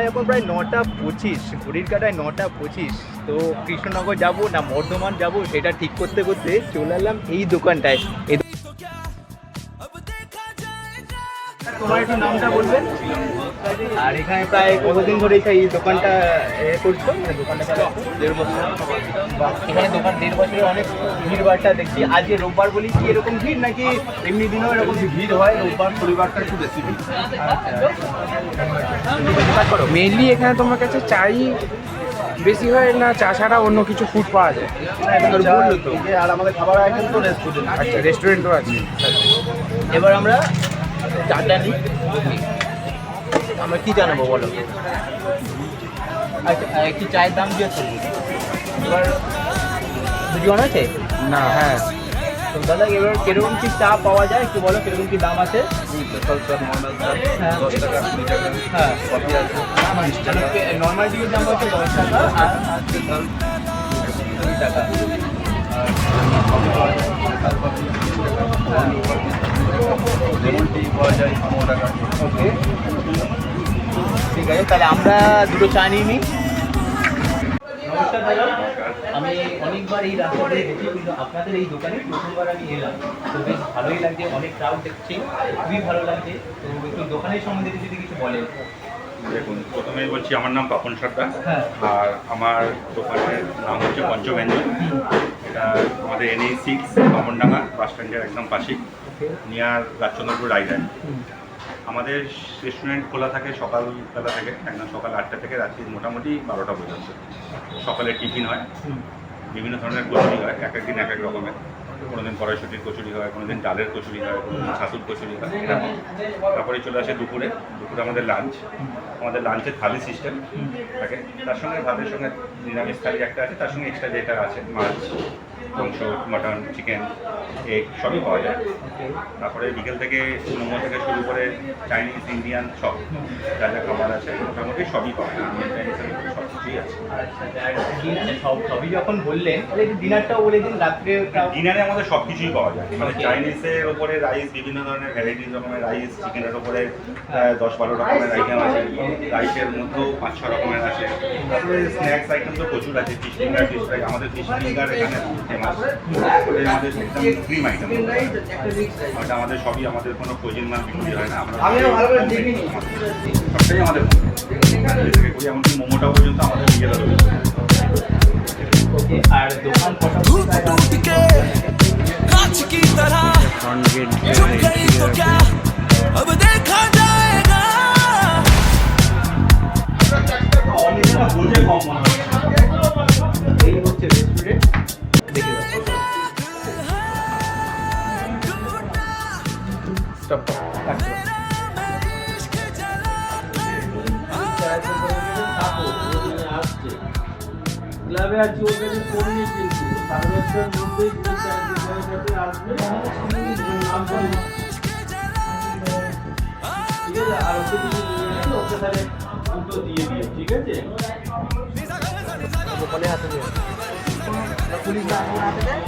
এখন প্রায় 9:25, ঘড়ির কাঁটায় 9:25। তো কৃষ্ণনগর যাব না বর্ধমান যাব সেটা ঠিক করতে করতে চলে এলাম এই দোকানটায়। তোমার একটু নামটা বলবেন? আর এখানে প্রায় কতদিন ধরে এই দোকানটা করছো? দোকানটা 1.5 বছর। এখানে দোকান 1.5 বছরে অনেক ভিড় ভাড়টা দেখছি। আজকে রোববার বলি কি এরকম ভিড়, নাকি এমনি দিনেও এরকম ভিড় হয়? রোববার পরিবারটা একটু বেশি ভিড়। মেইনলি এখানে তোমার কাছে চাই বেশি হয় না, চা ছাড়া অন্য কিছু ফুড পাওয়া যায়? আর আমাদের খাবার আইটেম তো রেস্টুরেন্ট। আচ্ছা, রেস্টুরেন্টও আছে। এবার আমরা চাটা নিই। আমরা কি জানাবো বলো? আচ্ছা, একটি চায়ের দাম জিজ্ঞেস করবো। এবার দুজন আছে না? হ্যাঁ। তো দাদা এবার কিরকম কি চা পাওয়া যায় একটু বলো, কিরকম কি দাম আছে? হ্যাঁ 10 টাকা 20 টাকা। হ্যাঁ কফি আছে নর্মাল টির দাম হচ্ছে 10 টাকা আর 20 টাকা। লেমন টি পাওয়া যায় 15 টাকা। ওকে ঠিক আছে, তাহলে আমরা দুটো চা নিয়ে নিই। নমস্কার দাদা, আমি অনেকবার এই রাস্তা দিয়ে দেখি, কিন্তু আপনাদের এই দোকানে প্রথমবার আমি এলাম। তো বেশ ভালোই লাগছে, অনেক ক্রাউড দেখছি, খুবই ভালো লাগছে। তো একটু দোকানের সম্বন্ধে যদি কিছু বলেন। দেখুন, প্রথমেই বলছি আমার নাম পাপন সরকার। হ্যাঁ। আর আমার দোকানের নাম হচ্ছে পঞ্চব্যঞ্জন। এটা আমাদের NH6 বামনডাঙ্গা বাস স্ট্যান্ডের একদম পাশেই, নিয়ার রাজচন্দ্রপুর রায়গঞ্জ। আমাদের রেস্টুরেন্ট খোলা থাকে সকালবেলা থেকে, একদম সকাল 8টা থেকে রাত্রি মোটামুটি 12টা পর্যন্ত। সকালে টিফিন হয়, বিভিন্ন ধরনের কচুরি হয়, এক একদিন এক এক রকমের। কোনোদিন কড়াইশুটির কচুরি হয়, কোনোদিন ডালের কচুরি হয়, কোনোদিন ছাতুর কচুরি হয়, এরকম। তারপরে চলে আসে দুপুরে আমাদের লাঞ্চ। আমাদের লাঞ্চের থালি সিস্টেম থাকে, তার সঙ্গে ভাতের সঙ্গে নিরামিষ থালি একটা আছে, তার সঙ্গে এক্সট্রা যেটা আছে মাছ, মাংস, মাটন, চিকেন, এগ সবই পাওয়া যায়। তারপরে বিকেল থেকে মোমো থেকে শুরু করে চাইনিজ, ইন্ডিয়ান সব যা যা খাবার আছে মোটামুটি সবই পাওয়া যায়। ইন্ডিয়ান চাইনিজ সব কিছুই আছে। সবই যখন বললেন ডিনারটাও বলে দিন। রাত্রে ডিনারে আমাদের সব কিছুই পাওয়া যায়, মানে চাইনিজের ওপরে রাইস, বিভিন্ন ধরনের ভ্যারাইটিস রকমের রাইস, চিকেনের ওপরে 10-12 রকমের আইটেম আছে, রাইসের মধ্যেও 5-6 রকমের আছে। তারপরে স্ন্যাক্স আইটেম তো প্রচুর আছে, ফিশ ফিঙ্গার, ফিশ ফ্রাই। আমাদের ফিশ ফিঙ্গার এখানে ফেমাস, ওটাই আমাদের একদম ক্রিম আইটেম। ওটা আমাদের সবই, আমাদের কোনো ফ্রোজেন মাল বিক্রি হয় না, আমরা সবটাই আমাদের থেকে করি, এমনকি মোমোটাও পর্যন্ত আমাদের নিজেরা রয়েছে। আর দোকান এই হচ্ছে রেস্টুরেন্ট, দেখে ক্লাবে আছি, ওর কাছে ফোন নিয়ে কিন্তু 10:30টার মধ্যেই আসবে, নাম করে ঠিক আছে। আর ওকে ওকে তাহলে দুটো দিয়ে দিও, ঠিক আছে? দোকানে হাতে নিয়ে পুলিশ হাতে দেয়।